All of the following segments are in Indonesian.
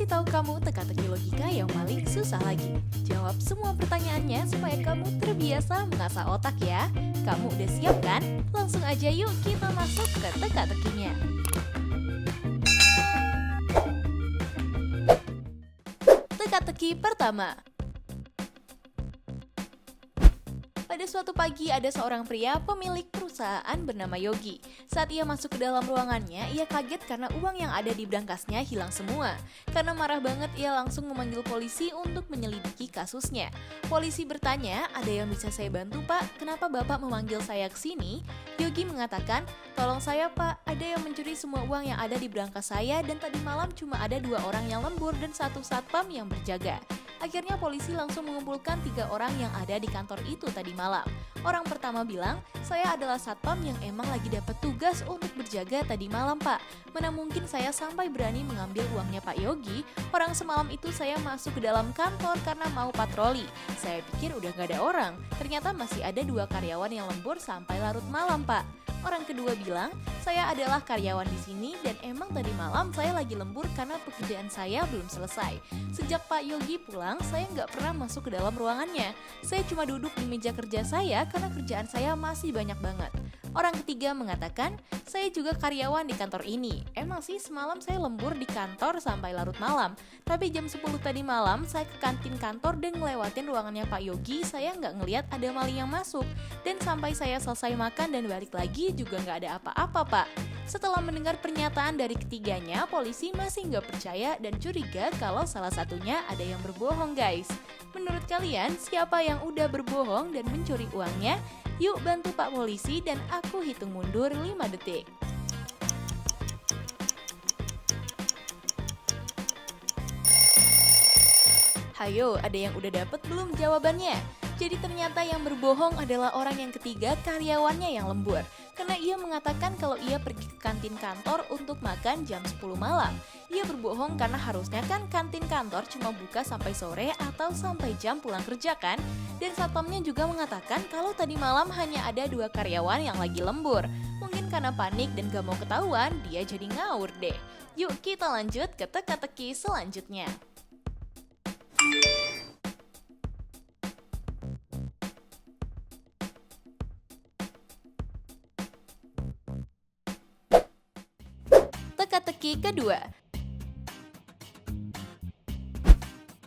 Kasih tahu kamu teka-teki logika yang paling susah lagi. Jawab semua pertanyaannya supaya kamu terbiasa mengasah otak ya. Kamu udah siap kan? Langsung aja yuk kita masuk ke teka-tekinya. Teka-teki pertama. Pada suatu pagi ada seorang pria pemilik perusahaan bernama Yogi. Saat ia masuk ke dalam ruangannya, ia kaget karena uang yang ada di berangkasnya hilang semua. Karena marah banget, ia langsung memanggil polisi untuk menyelidiki kasusnya. Polisi bertanya, "Ada yang bisa saya bantu, Pak? Kenapa Bapak memanggil saya ke sini?" Yogi mengatakan, "Tolong saya, Pak. Ada yang mencuri semua uang yang ada di berangkas saya dan tadi malam cuma ada 2 orang yang lembur dan 1 satpam yang berjaga." Akhirnya polisi langsung mengumpulkan 3 orang yang ada di kantor itu tadi malam. Orang pertama bilang, "Saya adalah satpam yang emang lagi dapat tugas untuk berjaga tadi malam, Pak. Mana mungkin saya sampai berani mengambil uangnya Pak Yogi? Orang semalam itu saya masuk ke dalam kantor karena mau patroli. Saya pikir udah gak ada orang. Ternyata masih ada 2 karyawan yang lembur sampai larut malam, Pak." Orang kedua bilang, "Saya adalah karyawan di sini dan emang tadi malam saya lagi lembur karena pekerjaan saya belum selesai. Sejak Pak Yogi pulang, saya nggak pernah masuk ke dalam ruangannya. Saya cuma duduk di meja kerja saya karena kerjaan saya masih banyak banget." Orang ketiga mengatakan, "Saya juga karyawan di kantor ini. Emang sih semalam saya lembur di kantor sampai larut malam. Tapi jam 10 tadi malam saya ke kantin kantor dan ngelewatin ruangannya Pak Yogi, saya nggak ngeliat ada maling yang masuk. Dan sampai saya selesai makan dan balik lagi juga nggak ada apa-apa, Pak." Setelah mendengar pernyataan dari ketiganya, polisi masih nggak percaya dan curiga kalau salah satunya ada yang berbohong, guys. Menurut kalian, siapa yang udah berbohong dan mencuri uangnya? Yuk bantu Pak Polisi dan aku hitung mundur 5 detik. Hayo, ada yang udah dapet belum jawabannya? Jadi ternyata yang berbohong adalah orang yang ketiga, karyawannya yang lembur. Karena ia mengatakan kalau ia pergi ke kantin kantor untuk makan jam 10 malam. Ia berbohong karena harusnya kan kantin kantor cuma buka sampai sore atau sampai jam pulang kerja kan? Dan satpamnya juga mengatakan kalau tadi malam hanya ada 2 karyawan yang lagi lembur. Mungkin karena panik dan gak mau ketahuan, dia jadi ngawur deh. Yuk kita lanjut ke teka-teki selanjutnya. Teka-teki kedua.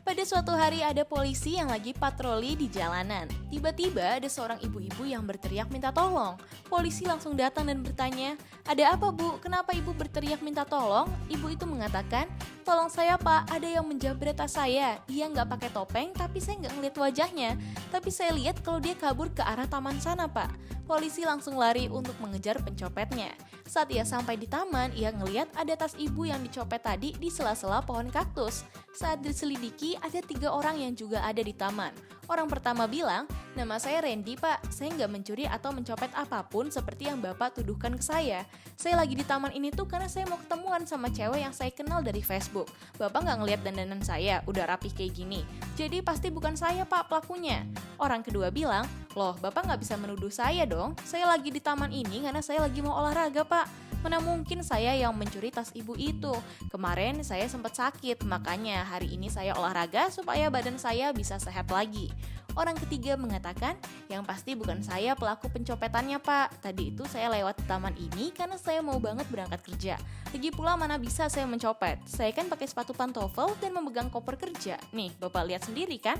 Pada suatu hari ada polisi yang lagi patroli di jalanan. Tiba-tiba ada seorang ibu-ibu yang berteriak minta tolong. Polisi langsung datang dan bertanya, "Ada apa, Bu? Kenapa Ibu berteriak minta tolong?" Ibu itu mengatakan, "Tolong saya, Pak, ada yang menjamret tas saya. Dia nggak pakai topeng, tapi saya nggak ngeliat wajahnya. Tapi saya lihat kalau dia kabur ke arah taman sana, Pak." Polisi langsung lari untuk mengejar pencopetnya. Saat ia sampai di taman, ia ngeliat ada tas ibu yang dicopet tadi di sela-sela pohon kaktus. Saat diselidiki, ada 3 orang yang juga ada di taman. Orang pertama bilang, "Nama saya Randy, Pak. Saya nggak mencuri atau mencopet apapun seperti yang Bapak tuduhkan ke saya. Saya lagi di taman ini tuh karena saya mau ketemuan sama cewek yang saya kenal dari Facebook. Bapak nggak ngeliat dandanan saya, udah rapih kayak gini. Jadi pasti bukan saya, Pak, pelakunya." Orang kedua bilang, "Loh, Bapak nggak bisa menuduh saya dong. Saya lagi di taman ini karena saya lagi mau olahraga, Pak. Mana mungkin saya yang mencuri tas ibu itu. Kemarin saya sempat sakit, makanya hari ini saya olahraga supaya badan saya bisa sehat lagi." Orang ketiga mengatakan, "Yang pasti bukan saya pelaku pencopetannya, Pak. Tadi itu saya lewat di taman ini karena saya mau banget berangkat kerja. Lagi pula mana bisa saya mencopet. Saya kan pakai sepatu pantofel dan memegang koper kerja. Nih, Bapak lihat sendiri kan?"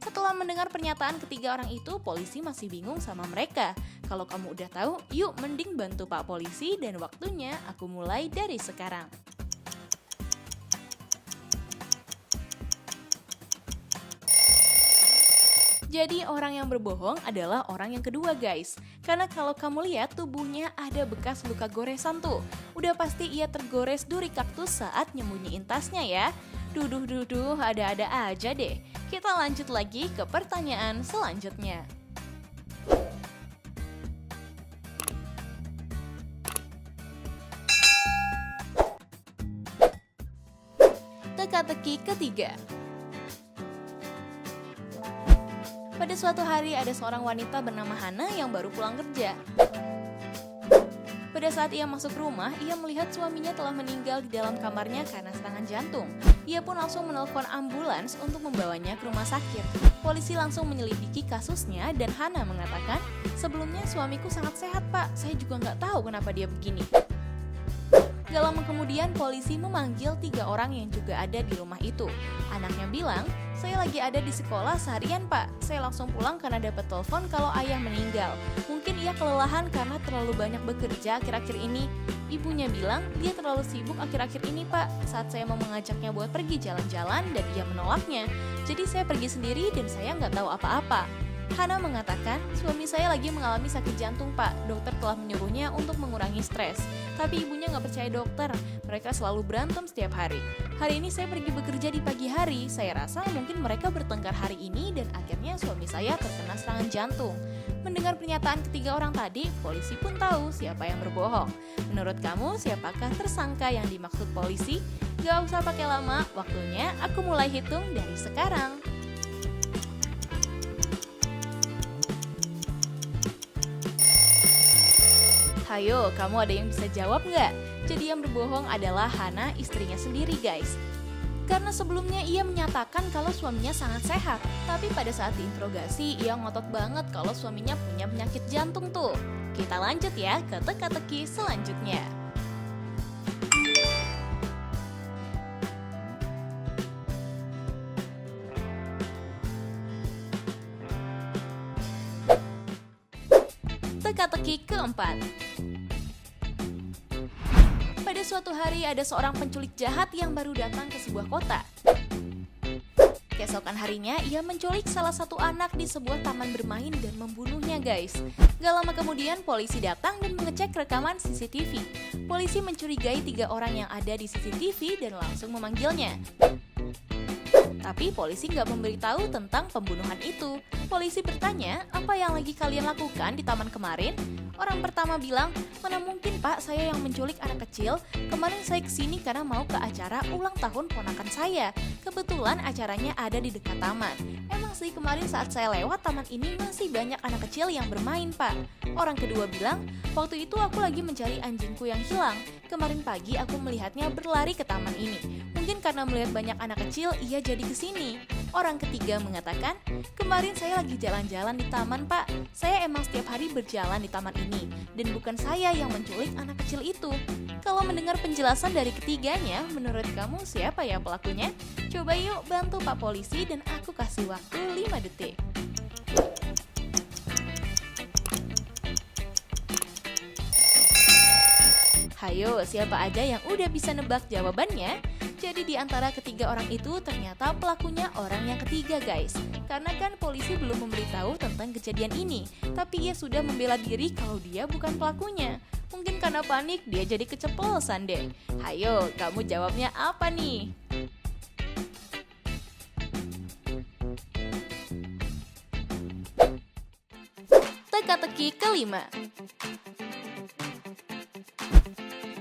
Setelah mendengar pernyataan ketiga orang itu, polisi masih bingung sama mereka. Kalau kamu udah tahu, yuk mending bantu Pak Polisi dan waktunya aku mulai dari sekarang. Jadi orang yang berbohong adalah orang yang kedua, guys. Karena kalau kamu lihat tubuhnya ada bekas luka goresan tuh. Udah pasti ia tergores duri kaktus saat nyembunyiin tasnya ya. Duduh, ada-ada aja deh. Kita lanjut lagi ke pertanyaan selanjutnya. Teka-teki ketiga. Pada suatu hari ada seorang wanita bernama Hana yang baru pulang kerja. Pada saat ia masuk rumah, ia melihat suaminya telah meninggal di dalam kamarnya karena serangan jantung. Ia pun langsung menelpon ambulans untuk membawanya ke rumah sakit. Polisi langsung menyelidiki kasusnya dan Hana mengatakan, "Sebelumnya suamiku sangat sehat, Pak. Saya juga nggak tahu kenapa dia begini." Gak lama kemudian polisi memanggil 3 orang yang juga ada di rumah itu. Anaknya bilang, "Saya lagi ada di sekolah seharian, Pak. Saya langsung pulang karena dapat telepon kalau ayah meninggal. Mungkin ia kelelahan karena terlalu banyak bekerja akhir-akhir ini." Ibunya bilang, "Dia terlalu sibuk akhir-akhir ini, Pak. Saat saya mau mengajaknya buat pergi jalan-jalan dan ia menolaknya. Jadi saya pergi sendiri dan saya nggak tahu apa-apa." Hana mengatakan, "Suami saya lagi mengalami sakit jantung, Pak. Dokter telah menyuruhnya untuk mengurangi stres. Tapi ibunya nggak percaya dokter. Mereka selalu berantem setiap hari. Hari ini saya pergi bekerja di pagi hari. Saya rasa mungkin mereka bertengkar hari ini dan akhirnya suami saya terkena serangan jantung." Mendengar pernyataan ketiga orang tadi, polisi pun tahu siapa yang berbohong. Menurut kamu, siapakah tersangka yang dimaksud polisi? Gak usah pakai lama, waktunya aku mulai hitung dari sekarang. Hayo, kamu ada yang bisa jawab nggak? Jadi yang berbohong adalah Hana, istrinya sendiri guys. Karena sebelumnya ia menyatakan kalau suaminya sangat sehat. Tapi pada saat diinterogasi, ia ngotot banget kalau suaminya punya penyakit jantung tuh. Kita lanjut ya ke teka-teki selanjutnya. Teka-teki keempat. Pada suatu hari ada seorang penculik jahat yang baru datang ke sebuah kota. Keesokan harinya ia menculik salah satu anak di sebuah taman bermain dan membunuhnya guys. Gak lama kemudian polisi datang dan mengecek rekaman CCTV. Polisi mencurigai 3 orang yang ada di CCTV dan langsung memanggilnya. Tapi polisi nggak memberitahu tentang pembunuhan itu. Polisi bertanya, "Apa yang lagi kalian lakukan di taman kemarin?" Orang pertama bilang, "Mana mungkin Pak, saya yang menculik anak kecil. Kemarin saya kesini karena mau ke acara ulang tahun ponakan saya. Kebetulan acaranya ada di dekat taman. Emang sih kemarin saat saya lewat taman ini masih banyak anak kecil yang bermain Pak." Orang kedua bilang, "Waktu itu aku lagi mencari anjingku yang hilang. Kemarin pagi aku melihatnya berlari ke taman ini. Mungkin karena melihat banyak anak kecil, ia jadi kesini." Orang ketiga mengatakan, "Kemarin saya lagi jalan-jalan di taman Pak. Saya emang setiap hari berjalan di taman ini. Dan bukan saya yang menculik anak kecil itu." Kalau mendengar penjelasan dari ketiganya, menurut kamu siapa ya pelakunya? Coba yuk bantu Pak Polisi dan aku kasih waktu 5 detik. Hayo, siapa aja yang udah bisa nebak jawabannya? Jadi di antara ketiga orang itu ternyata pelakunya orang yang ketiga guys. Karena kan polisi belum memberitahu tentang kejadian ini, tapi ia sudah membela diri kalau dia bukan pelakunya. Mungkin karena panik dia jadi keceplosan deh. Hayo, kamu jawabnya apa nih? Teka-teki kelima.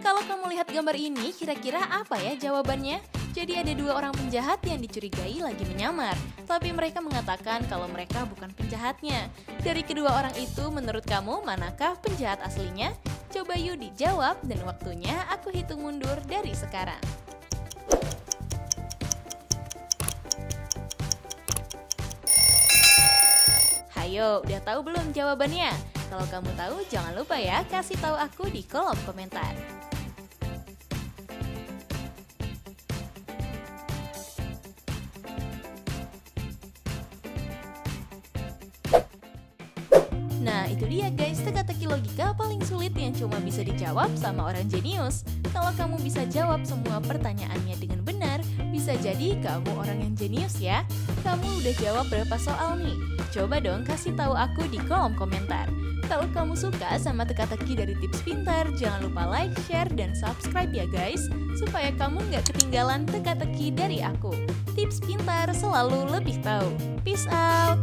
Kalau kamu lihat gambar ini, kira-kira apa ya jawabannya? Jadi ada 2 orang penjahat yang dicurigai lagi menyamar, tapi mereka mengatakan kalau mereka bukan penjahatnya. Dari kedua orang itu, menurut kamu manakah penjahat aslinya? Coba yuk dijawab dan waktunya aku hitung mundur dari sekarang. Hayo, udah tahu belum jawabannya? Kalau kamu tahu, jangan lupa ya kasih tahu aku di kolom komentar. Nah, itu dia guys, teka-teki logika paling sulit yang cuma bisa dijawab sama orang jenius. Kalau kamu bisa jawab semua pertanyaannya dengan benar, bisa jadi kamu orang yang jenius ya. Kamu udah jawab berapa soal nih? Coba dong kasih tahu aku di kolom komentar. Kalau kamu suka sama teka-teki dari Tips Pintar, jangan lupa like, share, dan subscribe ya guys, supaya kamu nggak ketinggalan teka-teki dari aku. Tips Pintar selalu lebih tahu. Peace out!